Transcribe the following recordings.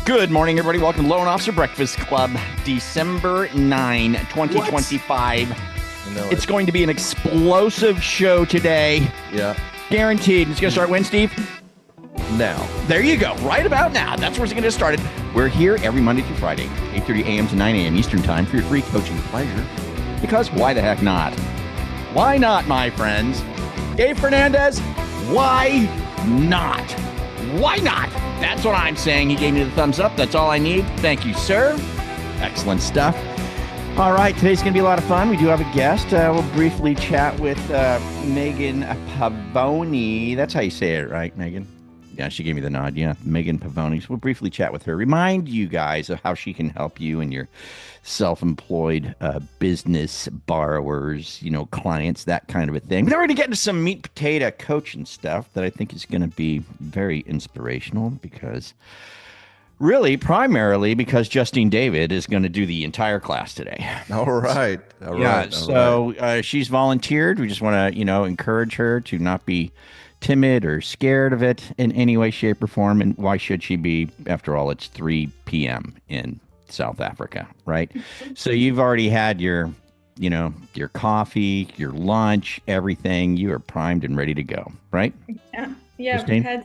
Good morning, everybody. Welcome to Loan Officer Breakfast Club, December 9, 2025. It's going to be an explosive show today. Yeah. Guaranteed. It's going to start when, Steve? Now. There you go. Right about now. That's where it's going to get started. We're here every Monday through Friday, 8:30 a.m. to 9 a.m. Eastern Time for your free coaching pleasure. Because why the heck not? Why not, my friends? Dave Fernandez, why not? Why not? That's what I'm saying. He gave me the thumbs up. That's all I need. Thank you, sir. Excellent stuff. All right, today's going to be a lot of fun. We do have a guest. We'll briefly chat with Megan Pavone. That's how you say it, right, Megan? Yeah, she gave me the nod. Yeah, Megan Pavone. So we'll briefly chat with her. Remind you guys of how she can help you and your self-employed business borrowers, clients, that kind of a thing. Then we're going to get into some meat potato coaching stuff that I think is going to be very inspirational because primarily because Justine David is going to do the entire class today. All right. She's volunteered. We just want to, encourage her to not be timid or scared of it in any way, shape, or form. And why should she be? After all, it's 3 p.m. in South Africa, right? So you've already had your coffee, your lunch, everything. You are primed and ready to go, right? Yeah. I've had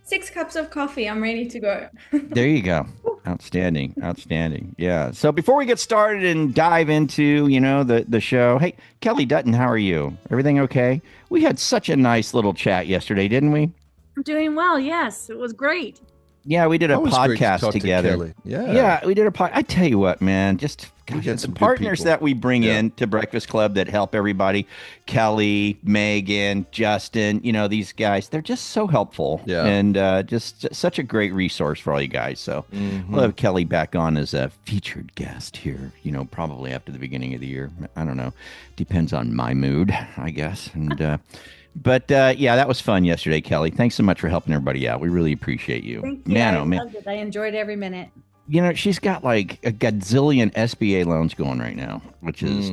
six cups of coffee. I'm ready to go. There you go. Outstanding. Yeah. So before we get started and dive into, the show, hey, Kelly Dutton, how are you? Everything okay? We had such a nice little chat yesterday, didn't we? I'm doing well. Yes, it was great. Yeah, we did a podcast together. Yeah, we did a podcast. I tell you what, man, just the partners that we bring in to Breakfast Club that help everybody, Kelly, Megan, Justin, these guys, they're just so helpful and just such a great resource for all you guys. So we'll have Kelly back on as a featured guest here, probably after the beginning of the year. I don't know. Depends on my mood, I guess. And But that was fun yesterday, Kelly. Thanks so much for helping everybody out. We really appreciate you. Thank you. I loved it. I enjoyed every minute. She's got like a gazillion SBA loans going right now, which is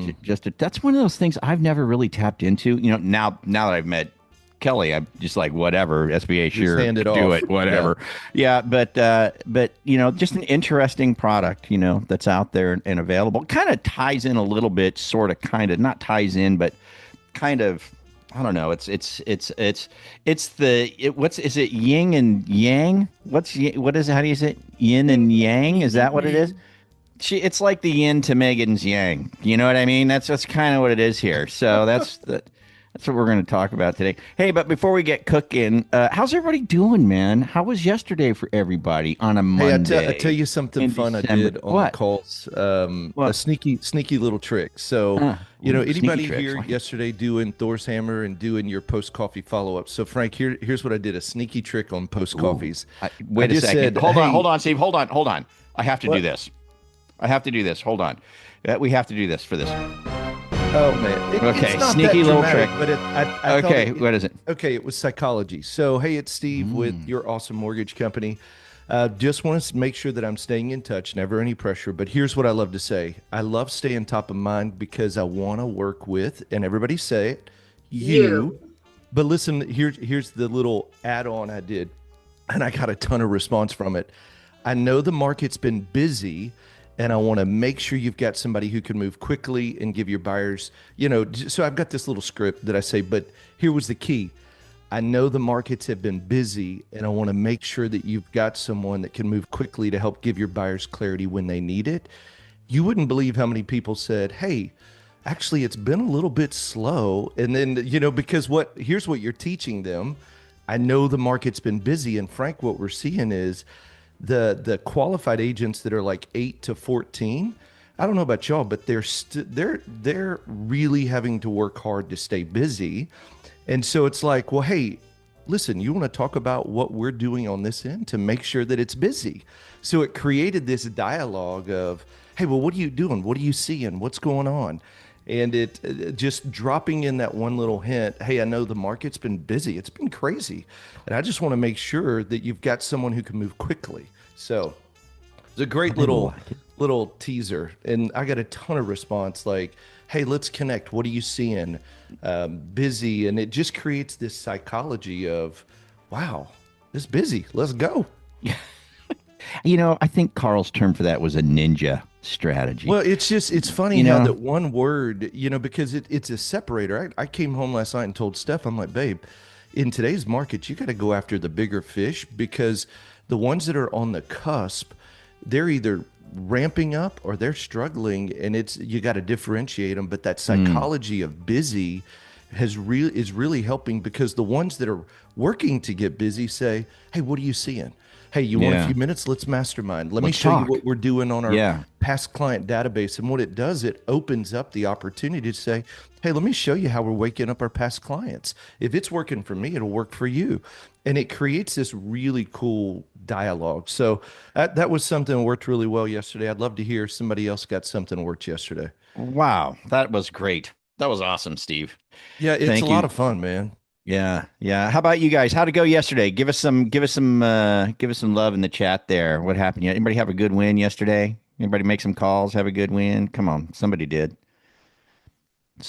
that's one of those things I've never really tapped into. Now that I've met Kelly, I'm just like, whatever, SBA, sure, do it, whatever. Yeah, but just an interesting product, that's out there and available. Kind of ties in a little bit, not ties in, but kind of. I don't know. What is it? Yin and yang? What is it? How do you say it? Yin and yang? Is that what it is? It's like the yin to Megan's yang. You know what I mean? That's kind of what it is here. So that's what we're going to talk about today. Hey, but before we get cooking, how's everybody doing, man? How was yesterday for everybody on a Monday? Hey, I tell you something fun December. I did on the calls. A sneaky little trick. So, anybody here yesterday doing Thor's Hammer and doing your post-coffee follow-up. So, Frank, here's what I did. A sneaky trick on post-coffees. Wait a second. Hold on, Steve. Hold on. I have to do this. Hold on. We have to do this for this. Oh, man. Okay, it's not sneaky little trick. But what is it? Okay, it was psychology. So, hey, it's Steve with your awesome mortgage company. Just want to make sure that I'm staying in touch, never any pressure. But here's what I love to say. I love staying top of mind because I want to work with, and everybody say it, you. But listen, here's the little add-on I did, and I got a ton of response from it. I know the market's been busy, and I want to make sure you've got somebody who can move quickly and give your buyers, so I've got this little script that I say, but here was the key. I know the markets have been busy, and I want to make sure that you've got someone that can move quickly to help give your buyers clarity when they need it. You wouldn't believe how many people said, hey, actually, it's been a little bit slow. And then, because here's what you're teaching them. I know the market's been busy. And Frank, what we're seeing is the qualified agents that are like 8 to 14. I don't know about y'all, but they're really having to work hard to stay busy. And so it's like, well, hey, listen, you want to talk about what we're doing on this end to make sure that it's busy. So it created this dialogue of, hey, well, what are you doing? What are you seeing? What's going on? And it just dropping in that one little hint, hey, I know the market's been busy. It's been crazy. And I just want to make sure that you've got someone who can move quickly. So it's a great little teaser. And I got a ton of response like, hey, let's connect. What are you seeing? Busy. And it just creates this psychology of, wow, it's busy. Let's go. I think Carl's term for that was a ninja strategy. Well, it's funny how that one word, because it's a separator. I came home last night and told Steph, I'm like, babe, in today's market, you got to go after the bigger fish, because the ones that are on the cusp, they're either ramping up or they're struggling, and you got to differentiate them. But that psychology of busy is really helping, because the ones that are working to get busy say, hey, what are you seeing? Hey, you want a few minutes? Let's mastermind. Let's show you what we're doing on our past client database. And what it does, it opens up the opportunity to say, hey, let me show you how we're waking up our past clients. If it's working for me, it'll work for you. And it creates this really cool dialogue. So that was something that worked really well yesterday. I'd love to hear somebody else got something that worked yesterday. Wow, that was great. That was awesome, Steve. Yeah, it's a lot of fun, man. Yeah. How about you guys? How'd it go yesterday? Give us some love in the chat there. What happened? Anybody have a good win yesterday? Anybody make some calls? Have a good win? Come on, somebody did.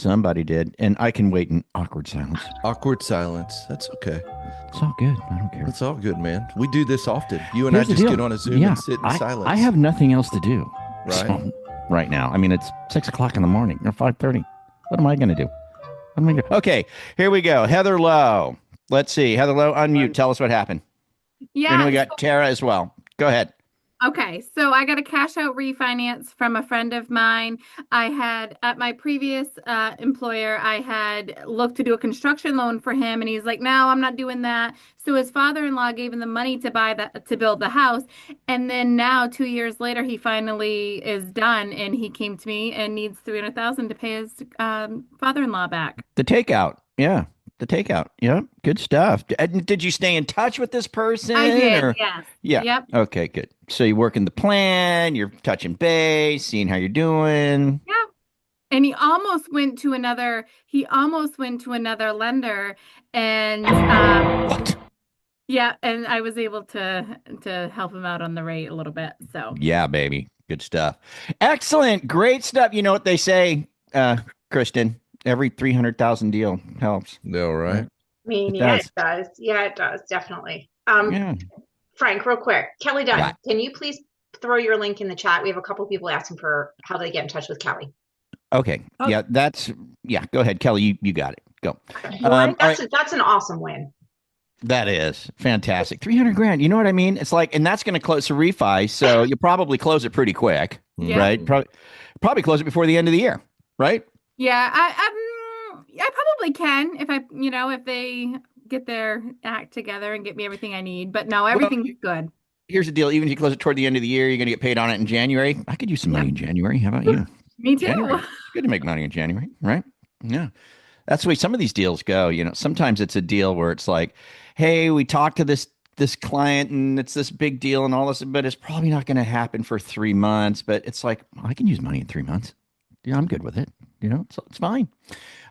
And I can wait in awkward silence. Awkward silence. That's okay. It's all good. I don't care. It's all good, man. We do this often. You and I just get on a Zoom and sit in silence. I have nothing else to do. Right. So, right now. I mean, it's 6:00 in the morning or 5:30. What am I going to do? Okay, here we go. Heather Lowe. Let's see. Heather Lowe, unmute. Tell us what happened. Yeah. And we got Tara as well. Go ahead. Okay, so I got a cash out refinance from a friend of mine. I had, at my previous employer, I had looked to do a construction loan for him, and he's like, no, I'm not doing that. So his father-in-law gave him the money to build the house. And then now, 2 years later, he finally is done, and he came to me and needs $300,000 to pay his father-in-law back. The takeout. Yeah. The takeout. Yep. Good stuff. Did you stay in touch with this person? I did, yes. Yeah. Yep. Okay, good. So you're working the plan, you're touching base, seeing how you're doing. Yeah. And he almost went to another lender, and What? yeah, and I was able to help him out on the rate a little bit. So yeah, baby. Good stuff. Excellent. Great stuff. You know what they say, Kristen? Every 300,000 deal helps. No, right? I mean, it does. Yeah, it does. Definitely. Frank, real quick. Kelly Dunn, can you please throw your link in the chat? We have a couple people asking for how they get in touch with Kelly. Okay. Oh. Yeah, go ahead, Kelly. You got it. Go. That's an awesome win. That is fantastic. 300 grand. You know what I mean? It's like, and that's going to close a refi. So you'll probably close it pretty quick, right? Probably close it before the end of the year, right? Yeah, I probably can if they get their act together and get me everything I need. But no, everything's good. Here's the deal. Even if you close it toward the end of the year, you're going to get paid on it in January. I could use some money in January. How about you? Me too. January. It's good to make money in January, right? Yeah. That's the way some of these deals go. Sometimes it's a deal where it's like, hey, we talked to this client and it's this big deal and all this, but it's probably not going to happen for 3 months. But it's like, I can use money in 3 months. Yeah, I'm good with it. It's fine.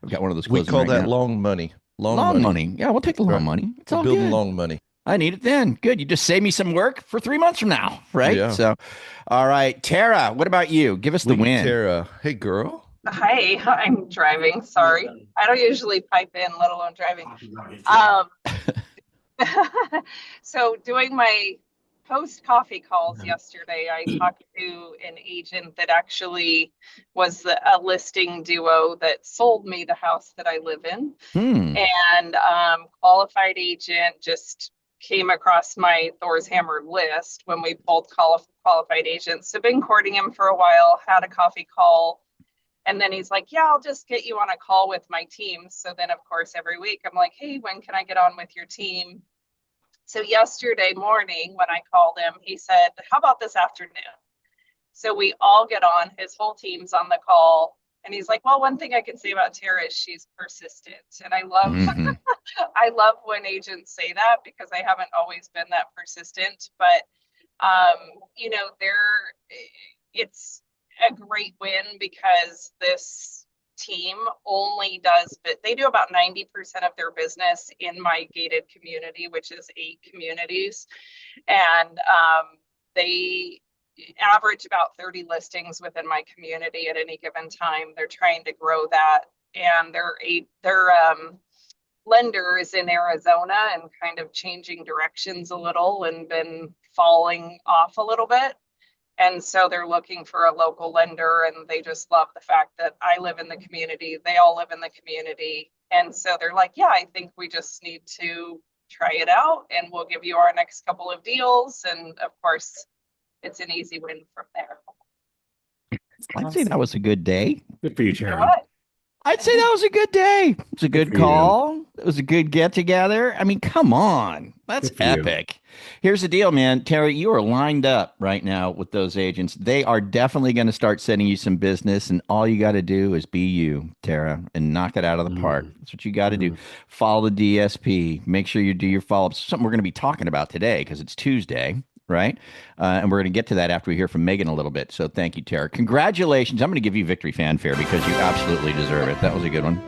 I've got one of those. We call that long money. Long money. Yeah, we'll take the long money. It's all building good. Long money. I need it then. Good. You just save me some work for 3 months from now, right? Yeah. So, all right, Tara. What about you? Give us the win. Tara, hey girl. Hi, I'm driving. Sorry, I don't usually pipe in, let alone driving. So doing my post coffee calls yesterday, I talked to an agent that actually was a listing duo that sold me the house that I live in. And qualified agent just came across my Thor's Hammer list when we pulled qualified agents. So been courting him for a while, had a coffee call. And then he's like, yeah, I'll just get you on a call with my team. So then, of course, every week I'm like, hey, when can I get on with your team? So yesterday morning when I called him, he said, how about this afternoon? So we all get on, his whole team's on the call. And he's like, well, one thing I can say about Tara is she's persistent. And I love, I love when agents say that, because I haven't always been that persistent. But, it's a great win, because this team only does, but they do about 90% of their business in my gated community, which is 8 communities. And they average about 30 listings within my community at any given time. They're trying to grow that. And their lender is in Arizona and kind of changing directions a little, and been falling off a little bit. And so they're looking for a local lender, and they just love the fact that I live in the community. They all live in the community. And so they're like, yeah, I think we just need to try it out, and we'll give you our next couple of deals. And of course, it's an easy win from there. I'd say that was a good day. Good for you, Sharon. I'd say that was a good day. It's a good call. It was a good get together. I mean, come on. That's epic. Here's the deal, man. Terry, you are lined up right now with those agents. They are definitely going to start sending you some business, and all you got to do is be you, Tara, and knock it out of the park. That's what you got to do. Follow the DSP. Make sure you do your follow-ups. Something we're going to be talking about today because it's Tuesday. Right. And we're going to get to that after we hear from Megan a little bit. So thank you, Tara. Congratulations. I'm going to give you victory fanfare because you absolutely deserve it. That was a good one.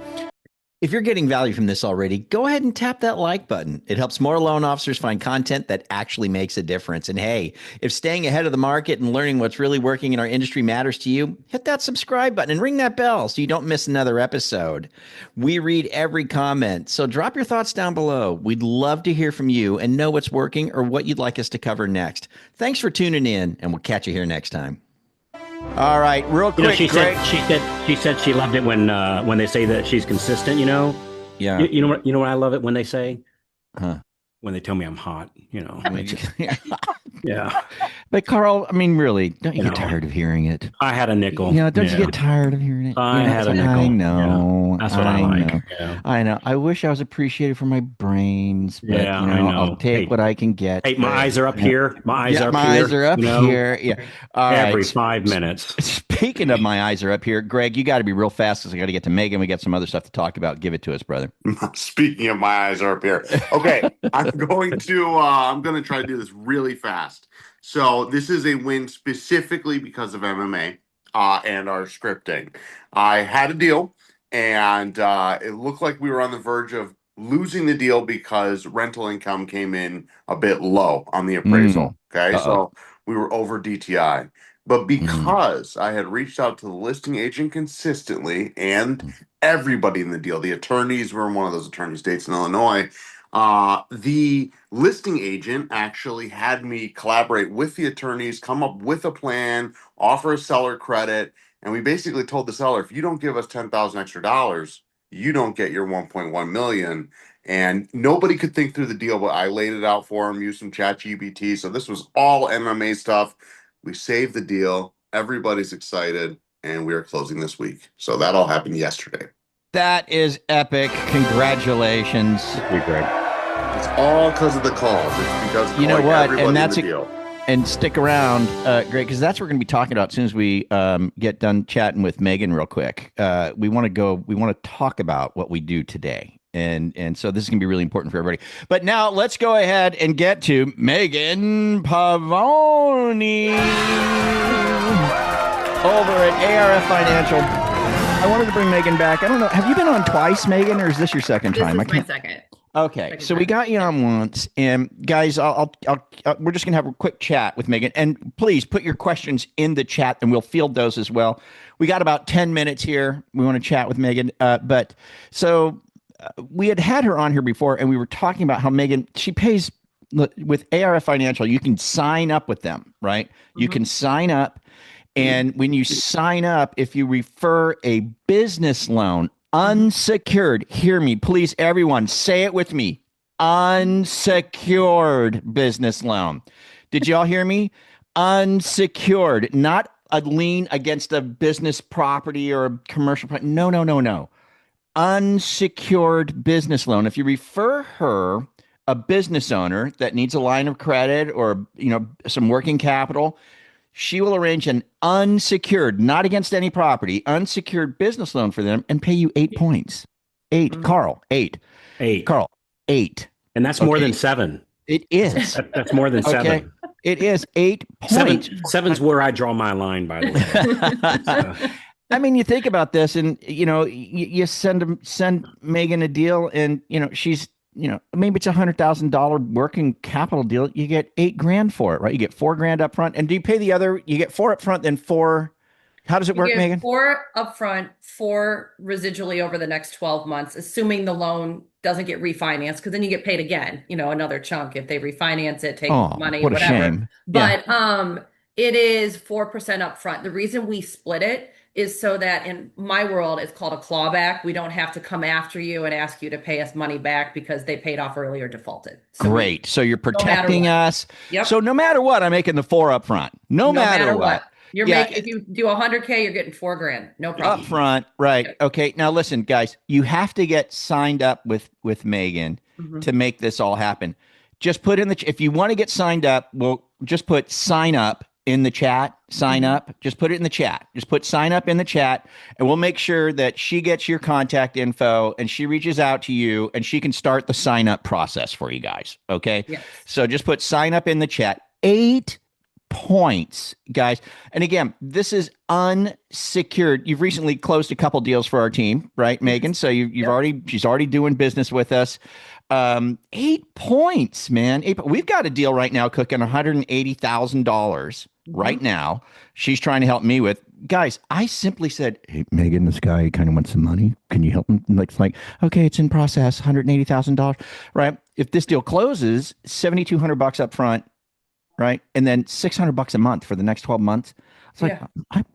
If you're getting value from this already, go ahead and tap that like button. It helps more loan officers find content that actually makes a difference. And hey, if staying ahead of the market and learning what's really working in our industry matters to you, hit that subscribe button and ring that bell so you don't miss another episode. We read every comment, so drop your thoughts down below. We'd love to hear from you and know what's working or what you'd like us to cover next. Thanks for tuning in, and we'll catch you here next time. All right, real quick. She said she loved it when they say that she's consistent. Yeah. You know what I love it when they say, huh? When they tell me I'm hot. I mean, yeah. But Carl, I mean, really, don't you get tired of hearing it? I had a nickel. Don't you get tired of hearing it? I had a nickel. I know. That's what I like. Know. Yeah. I know. I wish I was appreciated for my brains. But, I know. I'll take what I can get. Hey, my eyes are up here. My eyes are up here. Yeah. All Every right. 5 minutes. Speaking of my eyes are up here, Greg, you got to be real fast because I got to get to Megan. We got some other stuff to talk about. Give it to us, brother. Speaking of my eyes are up here. Okay, I'm going to try to do this really fast. So this is a win specifically because of MMA and our scripting. I had a deal, and it looked like we were on the verge of losing the deal because rental income came in a bit low on the appraisal. Okay, so we were over DTI. But because I had reached out to the listing agent consistently and everybody in the deal, the attorneys were in one of those attorney states in Illinois, the listing agent actually had me collaborate with the attorneys, come up with a plan, offer a seller credit, and we basically told the seller, if you don't give us $10,000 extra dollars, you don't get your 1.1 million. And nobody could think through the deal, but I laid it out for him, used some ChatGPT. So this was all MMA stuff. We saved the deal. Everybody's excited, and we are closing this week. So that all happened yesterday. That is epic. Congratulations. Thank you, Greg. It's all because of the calls. It's because you know what, and that's a deal. And stick around, Greg, because that's what we're going to be talking about as soon as we get done chatting with Megan real quick. We want to talk about what we do today. And so this is going to be really important for everybody. But now let's go ahead and get to Megan Pavone over at ARF Financial. I wanted to bring Megan back. I don't know. Have you been on twice, Megan, or is this your second time? This is my second. Okay, so we got you on once, and guys, we're just gonna have a quick chat with Megan, and please put your questions in the chat, and we'll field those as well. We got about 10 minutes here. We want to chat with Megan, we had her on here before, and we were talking about how Megan, she pays with ARF Financial. You can sign up with them, right? You can sign up, and when you sign up, if you refer a business loan, unsecured, hear me, please, everyone, say it with me, unsecured business loan. Did you all hear me? Unsecured, not a lien against a business property or a commercial property. No. Unsecured business loan. If you refer her a business owner that needs a line of credit or some working capital, she will arrange an unsecured, not against any property, unsecured business loan for them and pay you 8 points. 8, Carl, 8. 8. Carl, 8. And that's more than 7. It is. That's more than 7. Okay. It is 8 points. 7's where I draw my line, by the way. I mean, you think about this, and you send Megan a deal, and she's maybe it's $100,000 working capital deal. You get $8,000 for it, right? You get $4,000 up front, and do you pay the other? You get 4 up front, then 4 How does it work, Megan? 4 upfront, 4 residually over the next 12 months, assuming the loan doesn't get refinanced, because then you get paid again, another chunk if they refinance it, take money, what a whatever. shame. But it is 4% upfront. The reason we split it is so that in my world, it's called a clawback. We don't have to come after you and ask you to pay us money back because they paid off early or defaulted. So Great. So you're protecting us. Yep. So no matter what, I'm making the 4 upfront. No matter what. You're making, if you do $100K, you're getting $4,000. No problem. Up front, right? Yep. Okay. Now listen, guys, you have to get signed up with Megan to make this all happen. Just put in if you want to get signed up, we'll just put sign up in the chat. Sign up. Just put it in the chat. Just put sign up in the chat, and we'll make sure that she gets your contact info and she reaches out to you, and she can start the sign up process for you guys. Okay. Yes. So just put sign up in the chat. 8 points, guys. And again, this is unsecured. You've recently closed a couple deals for our team, right, Megan? So she's already doing business with us. 8 points, man. We've got a deal right now cooking $180,000 right now. She's trying to help me with. Guys, I simply said, hey, Megan, this guy kind of wants some money. Can you help him? Like, okay, it's in process, $180,000, right? If this deal closes, $7,200 up front, right? And then $600 a month for the next 12 months. It's like,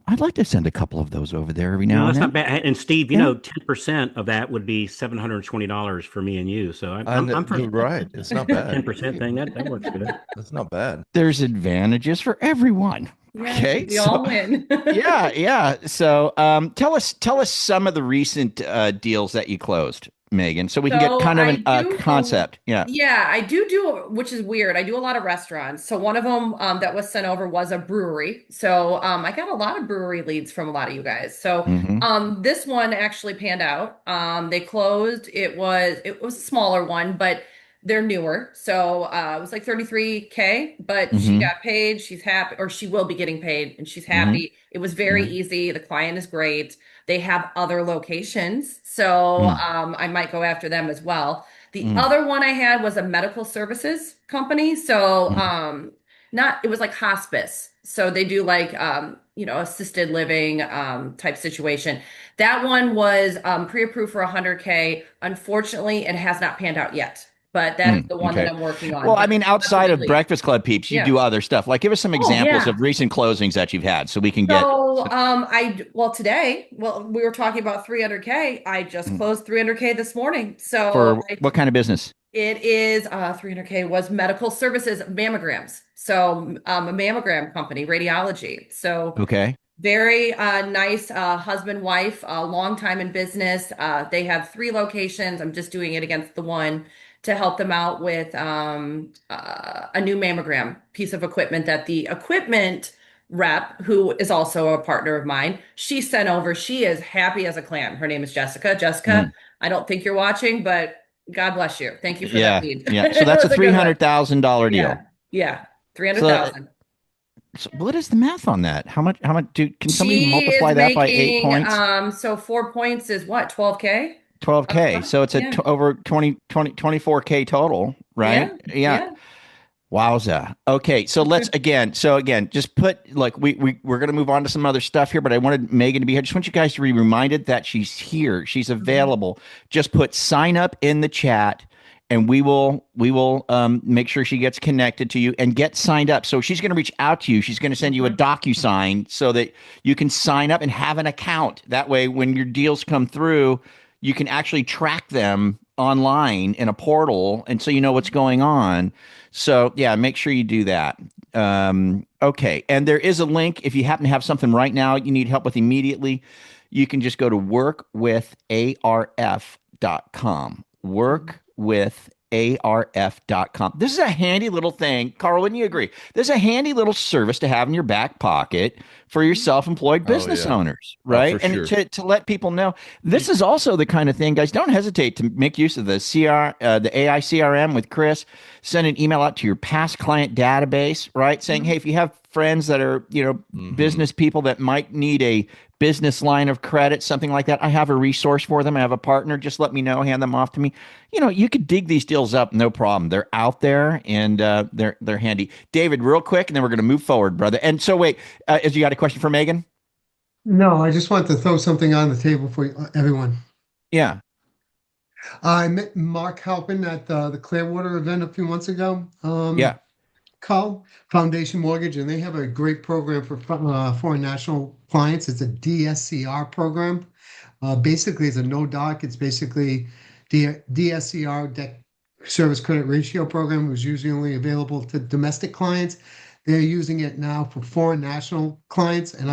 I'd like to send a couple of those over there every now and then. That's not bad. And Steve, 10% of that would be $720 for me and you. So I'm right. It's not bad. 10% thing that works good. That's not bad. There's advantages for everyone. Yeah, okay, we all win. yeah. So tell us some of the recent deals that you closed, Megan, so we can get kind of a concept. Yeah, I do, which is weird. I do a lot of restaurants. So one of them that was sent over was a brewery. So I got a lot of brewery leads from a lot of you guys. So this one actually panned out. They closed. It was a smaller one, but they're newer. So it was like $33K, but she got paid. She's happy, or she will be getting paid, and she's happy. It was very easy. The client is great. They have other locations. So I might go after them as well. The other one I had was a medical services company. So it was like hospice. So they do like, assisted living type situation. That one was pre-approved for $100K. Unfortunately, it has not panned out yet. But that's the one that I'm working on. Well, I mean, outside of Breakfast Club peeps, you do other stuff. Like, give us some examples of recent closings that you've had, so we can get. Today, we were talking about $300K. I just closed $300K this morning. So for what kind of business? It is $300K was medical services, mammograms. So a mammogram company, radiology. So very nice husband, wife, long time in business. They have 3 locations. I'm just doing it against the one to help them out with a new mammogram piece of equipment that the equipment rep, who is also a partner of mine, she sent over. She is happy as a clam. Her name is Jessica. Jessica, I don't think you're watching, but God bless you. Thank you for that lead. Yeah. So that's a $300,000 deal. Yeah. $300,000. So what is the math on that? How much can somebody multiply that by 8 points? So 4 points is what? $12K? $12K. So it's over 24K total, right? Yeah. Wowza. Okay. So let's just put we're going to move on to some other stuff here, but I wanted Megan to be here. Just want you guys to be reminded that she's here. She's available. Just put sign up in the chat, and we will make sure she gets connected to you and get signed up. So she's going to reach out to you. She's going to send you a DocuSign so that you can sign up and have an account. That way, when your deals come through, you can actually track them online in a portal, and so you know what's going on. So make sure you do that. Okay. And there is a link. If you happen to have something right now you need help with immediately, you can just go to workwitharf.com. Workwitharf.com. This is a handy little thing. Carl, wouldn't you agree? This is a handy little service to have in your back pocket for your self-employed business owners, right? And to let people know, this is also the kind of thing, guys, don't hesitate to make use of the AI CRM with Chris. Send an email out to your past client database, right? Saying, hey, if you have friends that are, business people that might need a business line of credit, something like that, I have a resource for them. I have a partner. Just let me know, hand them off to me. You could dig these deals up, no problem. They're out there, and they're handy. David, real quick, and then we're going to move forward, brother. And so wait, is you got a question for Megan? No, I just want to throw something on the table for everyone. Yeah. I met Mark Halpin at the Clearwater event a few months ago. Yeah. Call Foundation Mortgage, and they have a great program for foreign national clients. It's a DSCR program. Basically, it's a no doc. It's basically DSCR, debt service credit ratio program. It was usually only available to domestic clients. They're using it now for foreign national clients, and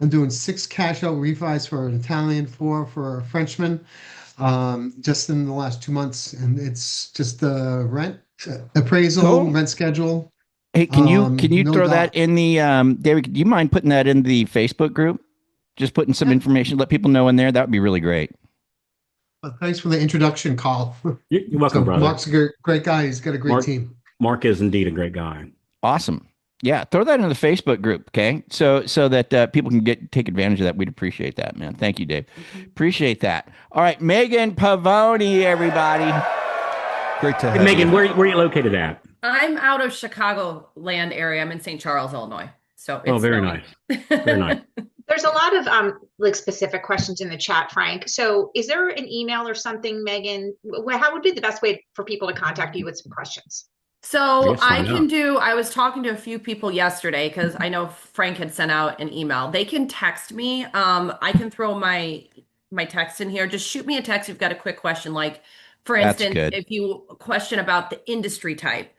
I'm doing 6 cash out refis for an Italian, 4 for a Frenchman, just in the last 2 months, and it's just the rent appraisal, Cool. rent schedule. Hey, can you no throw doc. that in the David? Do you mind putting that in the Facebook group? Just putting some information, let people know in there. That would be really great. Well, thanks for the introduction call. You're welcome, brother. Mark's a great guy. He's got a great team. Mark is indeed a great guy. Awesome. Yeah, throw that in the Facebook group, okay? So that people can take advantage of that. We'd appreciate that, man. Thank you, Dave. Appreciate that. All right, Megan Pavone, everybody. Great to have Hey, Megan, you. where are you located at? I'm out of Chicagoland area. I'm in St. Charles, Illinois. So it's very snowing. nice. Very nice. There's a lot of like specific questions in the chat, Frank. So is there an email or something, Megan? How would be the best way for people to contact you with some questions? So Yes, I why can not? I was talking to a few people yesterday because I know Frank had sent out an email. They can text me. I can throw my text in here. Just shoot me a text if you've got a quick question. Like, for That's instance, good. if you question about the industry type,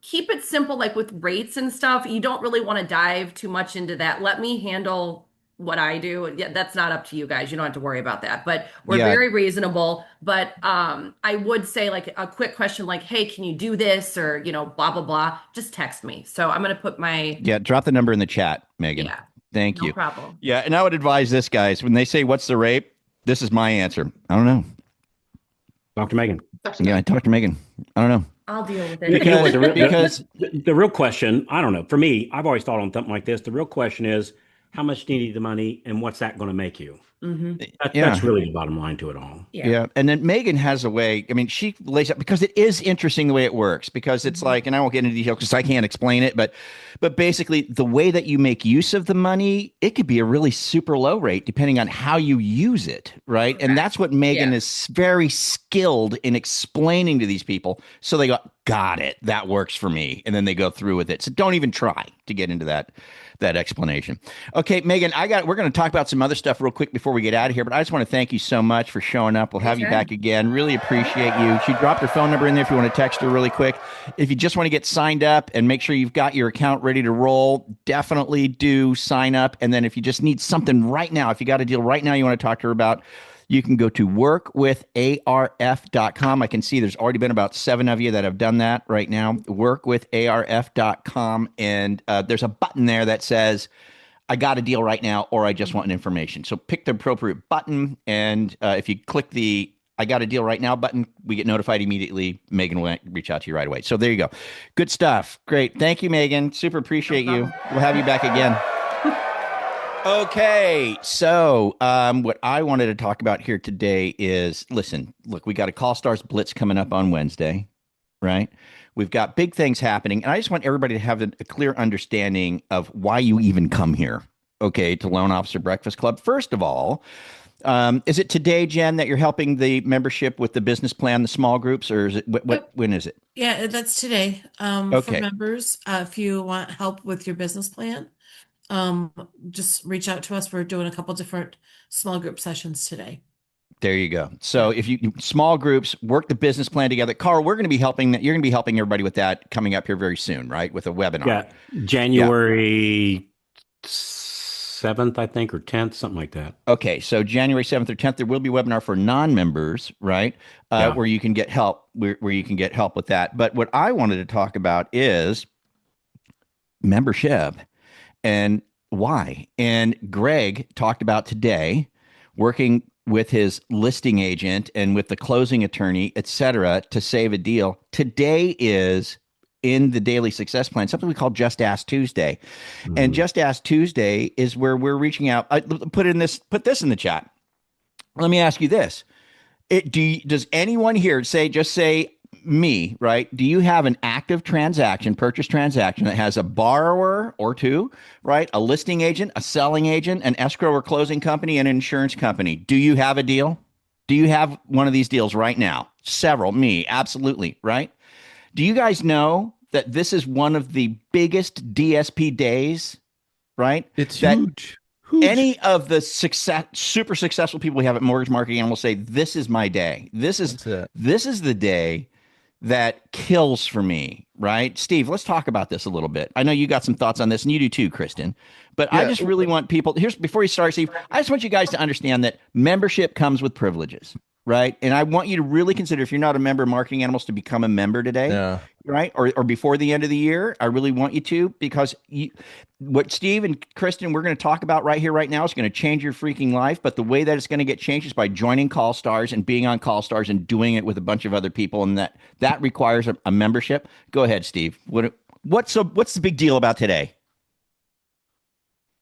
keep it simple, like with rates and stuff. You don't really want to dive too much into that. Let me handle what I do. Yeah, that's not up to you guys. You don't have to worry about that. But we're Yeah. very reasonable. But I would say like a quick question like, hey, can you do this? Or, blah, blah, blah. Just text me. So I'm going to put my, Yeah, drop the number in the chat, Megan. yeah, Thank no you. problem. Yeah, and I would advise this, guys, when they say, what's the rate? This is my answer. I don't know. Talk to Megan. Yeah, talk to Megan. I don't know. I'll deal with You it. know what, Because the real question, I don't know. For me, I've always thought on something like this. The real question is, how much do you need the money, and what's that going to make you? That's really the bottom line to it all. Yeah. And then Megan has a way, I mean, she lays out, because it is interesting the way it works, because it's like, and I won't get into detail because I can't explain it, but basically the way that you make use of the money, it could be a really super low rate depending on how you use it. Right. And that's what Megan is very skilled in explaining to these people. So they go, got it. That works for me. And then they go through with it. So don't even try to get into that explanation. Okay, Megan, we're going to talk about some other stuff real quick before we get out of here, but I just want to thank you so much for showing up. We'll have you back again. Really appreciate you. She dropped her phone number in there if you want to text her really quick. If you just want to get signed up and make sure you've got your account ready to roll, definitely do sign up. And then if you just need something right now, if you got a deal right now you want to talk to her about, you can go to workwitharf.com. I can see there's already been about 7 of you that have done that right now. Workwitharf.com. And there's a button there that says, I got a deal right now, or I just want information. So pick the appropriate button. And if you click the I got a deal right now button, we get notified immediately. Megan will reach out to you right away. So there you go. Good stuff. Great. Thank you, Megan. Super appreciate you. We'll have you back again. Okay, so what I wanted to talk about here today is, look, we got a Call Stars Blitz coming up on Wednesday, right? We've got big things happening, and I just want everybody to have a clear understanding of why you even come here, okay, to Loan Officer Breakfast Club. First of all, is it today, Jen, that you're helping the membership with the business plan, the small groups, or is it when is it? Yeah, that's today. Okay. For members, if you want help with your business plan, just reach out to us. We're doing a couple different small group sessions today. There you go. So if you small groups work the business plan together, Carl, you're going to be helping everybody with that coming up here very soon, right? With a webinar. Yeah, January 7th, I think, or 10th, something like that. Okay, so January 7th or 10th, there will be a webinar for non-members, right? Where you can get help, where you can get help with that. But what I wanted to talk about is membership and why. And Greg talked about today working with his listing agent and with the closing attorney, et cetera, to save a deal. Today is in the daily success plan, something we call Just Ask Tuesday. Mm-hmm. And Just Ask Tuesday is where we're reaching out. Put this in the chat. Let me ask you this. Does anyone here say me, right? Do you have an active transaction, purchase transaction that has a borrower or two, right? A listing agent, a selling agent, an escrow or closing company, and an insurance company? Do you have a deal? Do you have one of these deals right now? Several, me, absolutely, right? Do you guys know that this is one of the biggest DSP days, right? It's that huge. Any of the super successful people we have at Mortgage Marketing Animal say, this is my day. This is the day that kills for me, right? Steve, let's talk about this a little bit. I know you got some thoughts on this, and you do too, Kristen. But I just really want people, before you start, Steve, I just want you guys to understand that membership comes with privileges, right? And I want you to really consider, if you're not a member of Marketing Animals, to become a member today, right? Or before the end of the year. I really want you to, because what Steve and Kristen, we're going to talk about right here, right now, is going to change your freaking life. But the way that it's going to get changed is by joining Call Stars and being on Call Stars and doing it with a bunch of other people. And that requires a membership. Go ahead, Steve. What's the big deal about today?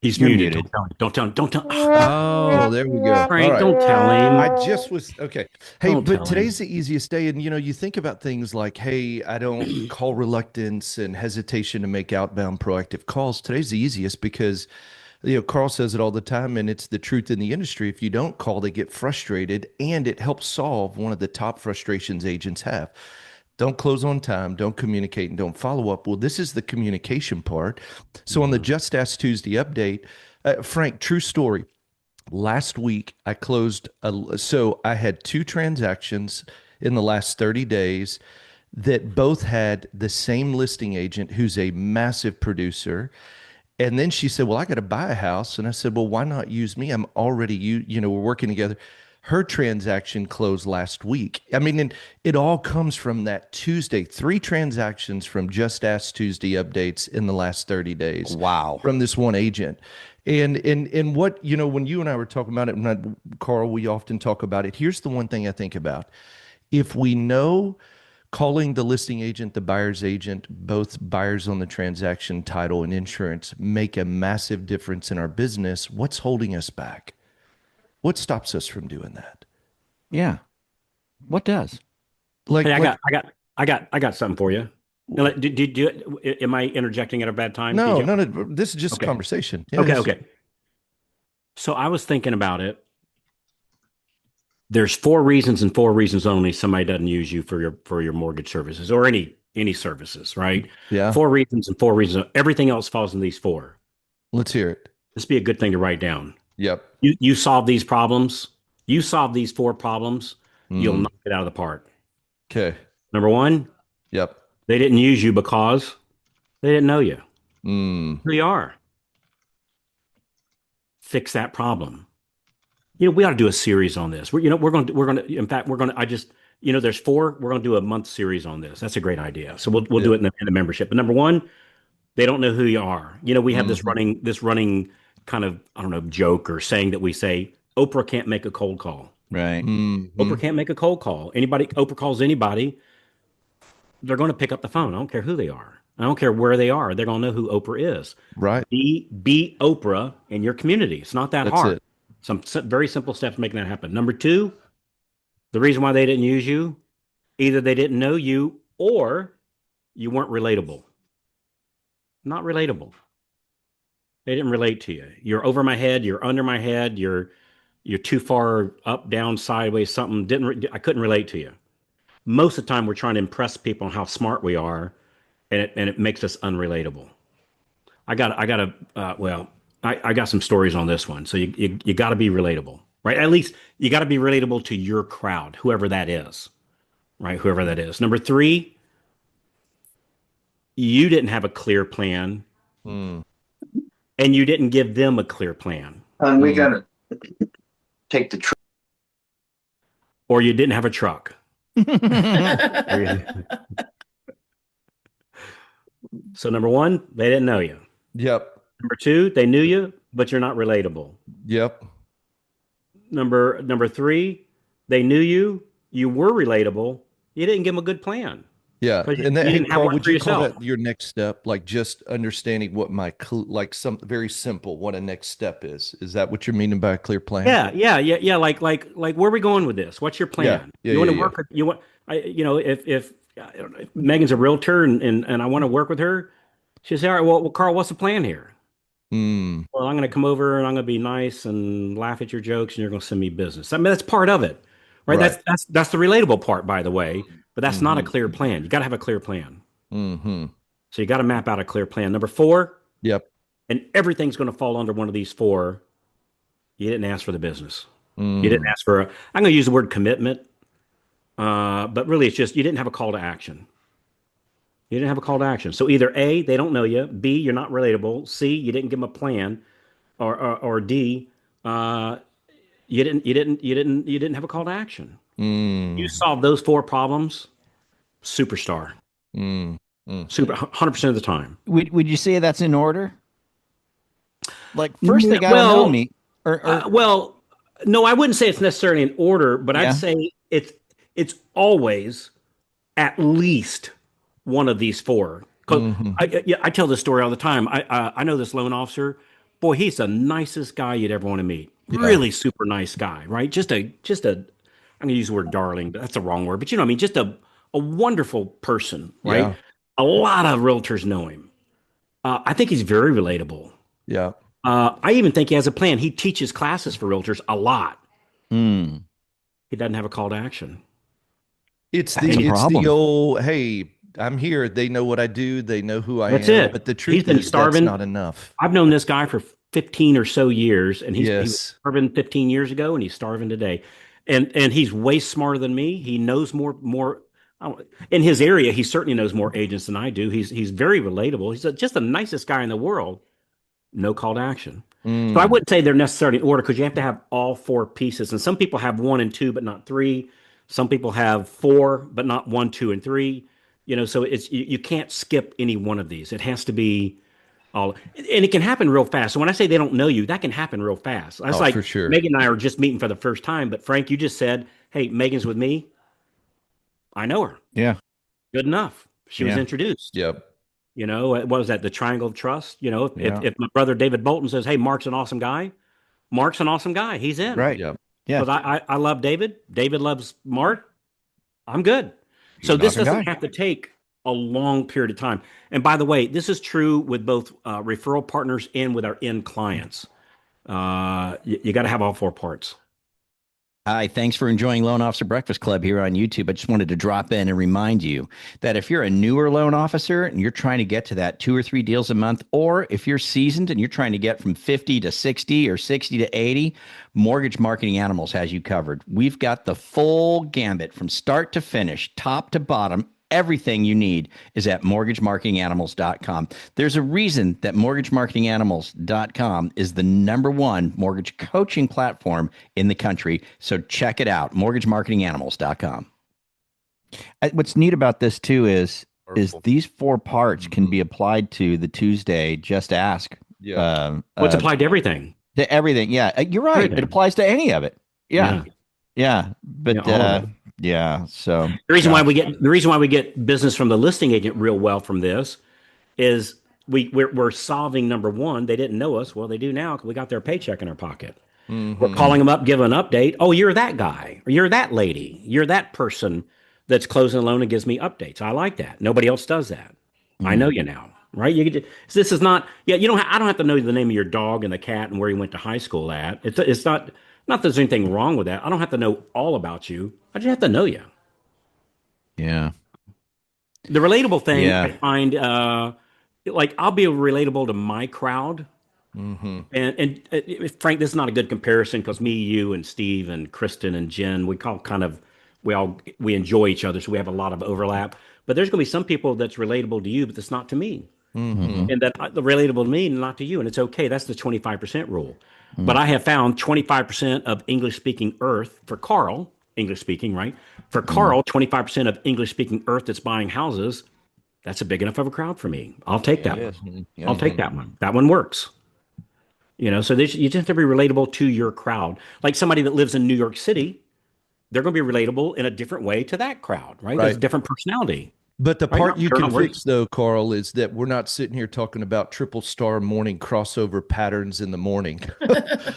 He's muted. Don't tell him. Oh, there we go. Frank, right. Don't tell him. I just was okay. Hey, but today's the easiest day. And you think about things like, hey, I don't call reluctance and hesitation to make outbound proactive calls. Today's the easiest because Carl says it all the time, and it's the truth in the industry. If you don't call, they get frustrated, and it helps solve one of the top frustrations agents have. Don't close on time, don't communicate, and don't follow up. Well, this is the communication part. So on the Just Ask Tuesday update, Frank, true story. Last week, I closed, so I had 2 transactions in the last 30 days that both had the same listing agent who's a massive producer. And then she said, well, I got to buy a house. And I said, well, why not use me? I'm already, we're working together. Her transaction closed last week. I mean, and it all comes from that Tuesday. 3 transactions from Just Ask Tuesday updates in the last 30 days. Wow. From this one agent. And what, when you and I were talking about it, Carl, we often talk about it. Here's the one thing I think about. If we know calling the listing agent, the buyer's agent, both buyers on the transaction, title, and insurance make a massive difference in our business, what's holding us back? What stops us from doing that? Yeah. What does? Hey, I got something for you. Am I interjecting at a bad time? No. This is just a conversation. Yeah, okay. So I was thinking about it. There's 4 reasons and 4 reasons only somebody doesn't use you for your mortgage services or any services, right? Yeah. 4 reasons and 4 reasons. Everything else falls in these 4. Let's hear it. This would be a good thing to write down. Yep. You solve these problems. You solve these 4 problems. You'll knock it out of the park. Okay. Number 1. Yep. They didn't use you because they didn't know you. Who you are. Fix that problem. We ought to do a series on this. There's 4. We're going to do a month series on this. That's a great idea. So we'll do it in the membership. But number 1, they don't know who you are. We have this running kind of, I don't know, joke or saying that we say, Oprah can't make a cold call. Right. Oprah can't make a cold call. Oprah calls anybody, they're going to pick up the phone. I don't care who they are. I don't care where they are. They're going to know who Oprah is. Right. Be Oprah in your community. It's not that hard. It. Some very simple steps making that happen. Number 2, the reason why they didn't use you, either they didn't know you or you weren't relatable. Not relatable. They didn't relate to you. You're over my head. You're under my head. You're too far up, down, sideways. Something I couldn't relate to you. Most of the time, we're trying to impress people on how smart we are, and it makes us unrelatable. I got some stories on this one. So you got to be relatable, right? At least you got to be relatable to your crowd, whoever that is, right? Whoever that is. Number 3, you didn't have a clear plan. And you didn't give them a clear plan. And we got to take the truck. Or you didn't have a truck. So number 1, they didn't know you. Yep. Number 2, they knew you, but you're not relatable. Yep. Number 3, they knew you, you were relatable, you didn't give them a good plan. Yeah, and that, hey, Carl, would you call that your next step? Like just understanding what some very simple, what a next step is. Is that what you're meaning by a clear plan? Yeah. Like where are we going with this? What's your plan? Yeah. You want to work? You want? If Megan's a realtor and I want to work with her. She said, all right, well, Carl, what's the plan here? Well, I'm going to come over and I'm going to be nice and laugh at your jokes and you're going to send me business. I mean, that's part of it, right? That's the relatable part, by the way, but that's not a clear plan. You got to have a clear plan. So you got to map out a clear plan. Number 4. Yep. And everything's going to fall under one of these 4. You didn't ask for the business. You didn't ask for I'm going to use the word commitment. But really it's just, you didn't have a call to action. You didn't have a call to action. So either A, they don't know you. B, you're not relatable. C, you didn't give them a plan, or D, you didn't have a call to action. You solved those 4 problems, superstar. Super 100% of the time. Would you say that's in order? Like first they gotta know me. Well, no, I wouldn't say it's necessarily in order, but I'd say it's always at least one of these 4. Because I tell this story all the time. I know this loan officer. Boy, he's the nicest guy you'd ever want to meet. Really super nice guy, right? Just a I'm gonna use the word darling, but that's the wrong word. But you know what I mean? Just a wonderful person, right? Yeah. A lot of realtors know him. I think he's very relatable. Yeah. I even think he has a plan. He teaches classes for realtors a lot. He doesn't have a call to action. It's the old, hey, I'm here. They know what I do. They know who I am. That's it. But the truth is that's not enough. I've known this guy for 15 or so years, and he was starving 15 years ago, and he's starving today. And he's way smarter than me. He knows more. In his area, he certainly knows more agents than I do. He's very relatable. He's just the nicest guy in the world. No call to action. So I wouldn't say they're necessarily in order because you have to have all 4 pieces. And some people have 1 and 2, but not 3. Some people have 4, but not 1, 2, and 3. So it's you can't skip any one of these. It has to be all, and it can happen real fast. So when I say they don't know you, that can happen real fast. That's like for sure. Megan and I are just meeting for the first time, but Frank, you just said, "Hey, Megan's with me. I know her. Yeah, good enough. She was introduced. Yep. What was that? The triangle of trust. If my brother David Bolton says, "Hey, Mark's an awesome guy," Mark's an awesome guy. He's in. Right. Yep. Yeah. Because I love David. David loves Mark. I'm good. So this doesn't have to take a long period of time. And by the way, this is true with both referral partners and with our end clients. You got to have all 4 parts. Hi, thanks for enjoying Loan Officer Breakfast Club here on YouTube. I just wanted to drop in and remind you that if you're a newer loan officer and you're trying to get to that 2 or 3 deals a month, or if you're seasoned and you're trying to get from 50 to 60 or 60 to 80, Mortgage Marketing Animals has you covered. We've got the full gambit from start to finish, top to bottom. Everything you need is at mortgagemarketinganimals.com. There's a reason that mortgagemarketinganimals.com is the #1 mortgage coaching platform in the country. So check it out, mortgagemarketinganimals.com. What's neat about this too is these 4 parts can be applied to the Tuesday Just Ask. Yeah. What's applied to everything? To everything. Yeah, you're right. Everything. It applies to any of it. Yeah. But so the reason why we get business from the listing agent real well from this is we're solving number 1. They didn't know us. Well, they do now because we got their paycheck in our pocket. We're calling them up, giving an update. Oh, you're that guy, or you're that lady, you're that person that's closing a loan and gives me updates. I like that. Nobody else does that. I know you now, right? This is not. I don't have to know the name of your dog and the cat and where you went to high school at. It's not. Not that there's anything wrong with that. I don't have to know all about you. I just have to know you. Yeah. The relatable thing I find, like I'll be relatable to my crowd. And Frank, this is not a good comparison because me, you, and Steve, and Kristen, and Jen, we enjoy each other, so we have a lot of overlap. But there's going to be some people that's relatable to you, but that's not to me. And that the relatable to me, not to you, and it's okay. That's the 25% rule. But I have found 25% of English-speaking Earth for Carl, English-speaking, right? For Carl, 25% of English-speaking Earth that's buying houses, that's a big enough of a crowd for me. I'll take that one. I'll take that one. That one works. So you just have to be relatable to your crowd. Like somebody that lives in New York City, they're going to be relatable in a different way to that crowd, right? There's a different personality. But the part you can fix, though, Carl, is that we're not sitting here talking about triple star morning crossover patterns in the morning,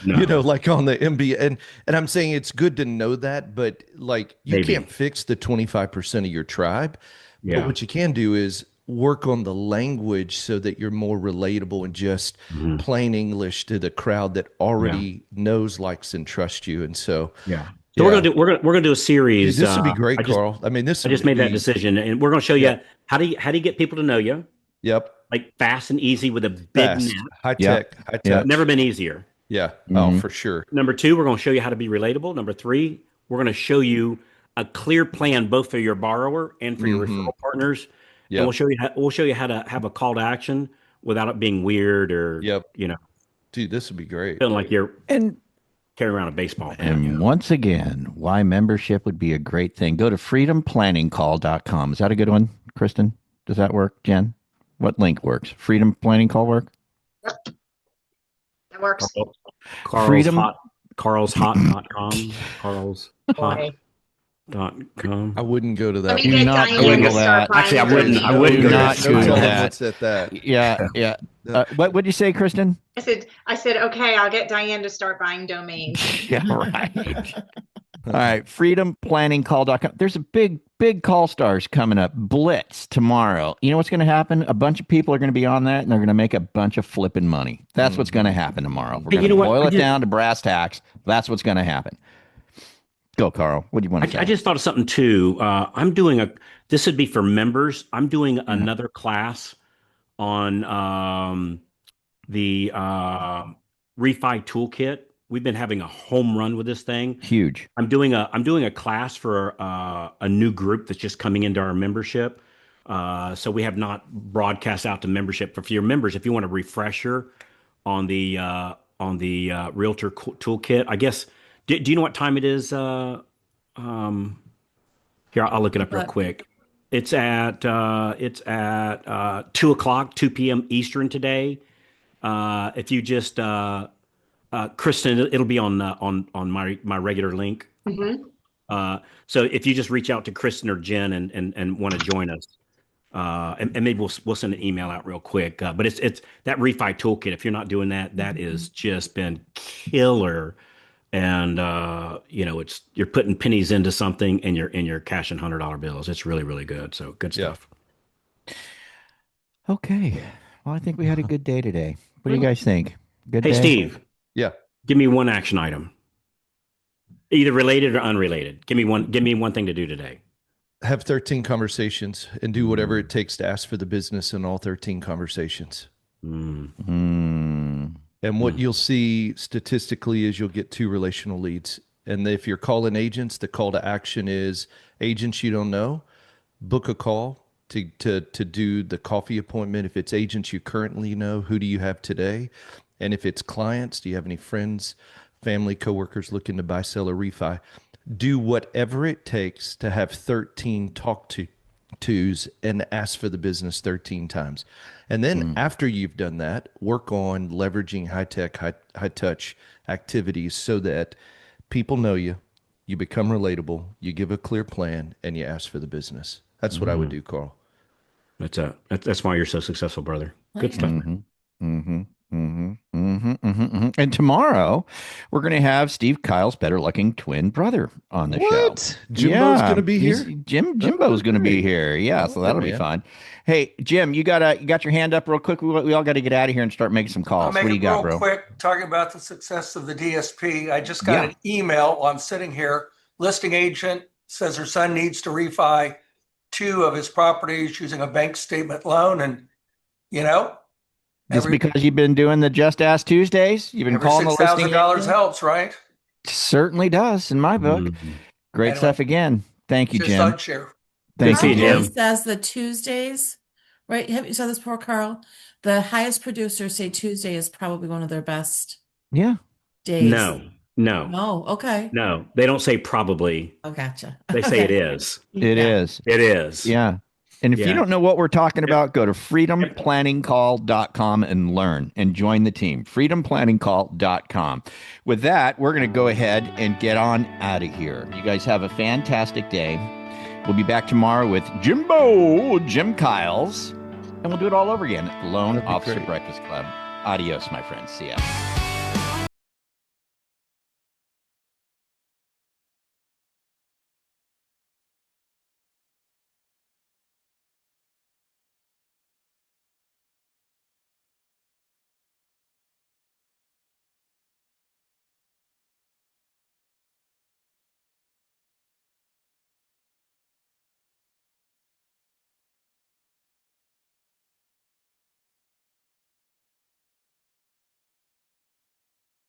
like on the MBA. And I'm saying it's good to know that, but like you can't fix the 25% of your tribe. But what you can do is work on the language so that you're more relatable and just plain English to the crowd that already knows, likes, and trusts you. And so, so we're gonna do a series. Dude, this would be great, Carl. I mean, I just made that decision, and we're gonna show you how do you get people to know you. Yep. Like fast and easy with a big net. High tech, high touch. Never been easier. Yeah. Oh, for sure. Number 2, we're going to show you how to be relatable. Number 3, we're going to show you a clear plan both for your borrower and for your referral partners. And we'll show you how to have a call to action without it being weird or Dude, this would be great. Feeling like you're carrying around a baseball bat. And once again, why membership would be a great thing. Go to freedomplanningcall.com. Is that a good one, Kristen? Does that work, Jen? What link works? Freedom Planning Call work? Yep. That works. Carlshot.com. Carlshot.com. I wouldn't go to that. Let me get Diane to start buying. Actually, I wouldn't go not to do that. What's at that? Yeah. What would you say, Kristen? I said, okay, I'll get Diane to start buying domains. Yeah, right. All right, freedomplanningcall.com. There's a big call stars coming up. Blitz tomorrow. You know what's going to happen? A bunch of people are going to be on that, and they're going to make a bunch of flipping money. That's what's going to happen tomorrow. We're going to boil it down to brass tacks. That's what's going to happen. Go, Carl. What do you want to say? I just thought of something too. I'm doing this would be for members. I'm doing another class on the refi toolkit. We've been having a home run with this thing. Huge. I'm doing a class for a new group that's just coming into our membership. So we have not broadcast out to membership. For your members, if you want a refresher on the Realtor Toolkit, I guess. Do you know what time it is? Here, I'll look it up real quick. It's at 2 p.m. Eastern today. If you just Kristen, it'll be on my regular link. So if you just reach out to Kristen or Jen and want to join us, and maybe we'll send an email out real quick. But it's that refi toolkit. If you're not doing that, that is just been killer. And you're putting pennies into something and you're cashing $100 bills. It's really, really good. So good stuff. Okay. Well, I think we had a good day today. What do you guys think? Good day? Hey, Steve. Yeah. Give me one action item, either related or unrelated. Give me one thing to do today. Have 13 conversations and do whatever it takes to ask for the business in all 13 conversations. And what you'll see statistically is you'll get 2 relational leads. And if you're calling agents, the call to action is agents you don't know, book a call to do the coffee appointment. If it's agents you currently know, who do you have today? And if it's clients, do you have any friends, family, coworkers looking to buy, sell, or refi? Do whatever it takes to have 13 talk tos and ask for the business 13 times. And then after you've done that, work on leveraging high-tech, high-touch activities so that people know you, you become relatable, you give a clear plan, and you ask for the business. That's what I would do, Carl. That's why you're so successful, brother. Good stuff. And tomorrow, we're going to have Steve Kyle's better-looking twin brother on the show. Jimbo's going to be here? Jimbo's going to be here. Yeah, so that'll be fun. Hey, Jim, you got your hand up real quick. We all got to get out of here and start making some calls. What do you got, bro? Real quick, talking about the success of the DSP. I just got an email while I'm sitting here. Listing agent says her son needs to refi 2 of his properties using a bank statement loan. And, just because you've been doing the Just Ask Tuesdays, you've been calling the listing. $6,000 helps, right? Certainly does in my book. Great stuff again. Thank you, Jim. Thank you, Jim. He says the Tuesdays, right? Have you saw this before, Carl? The highest producers say Tuesday is probably one of their best days. No. Oh, okay. No, they don't say probably. Oh, gotcha. They say it is. It is. It is. Yeah. And if you don't know what we're talking about, go to freedomplanningcall.com and learn and join the team. freedomplanningcall.com. With that, we're going to go ahead and get on out of here. You guys have a fantastic day. We'll be back tomorrow with Jim Kyles, and we'll do it all over again at Loan Officer Breakfast Club. Adios, my friends. See ya.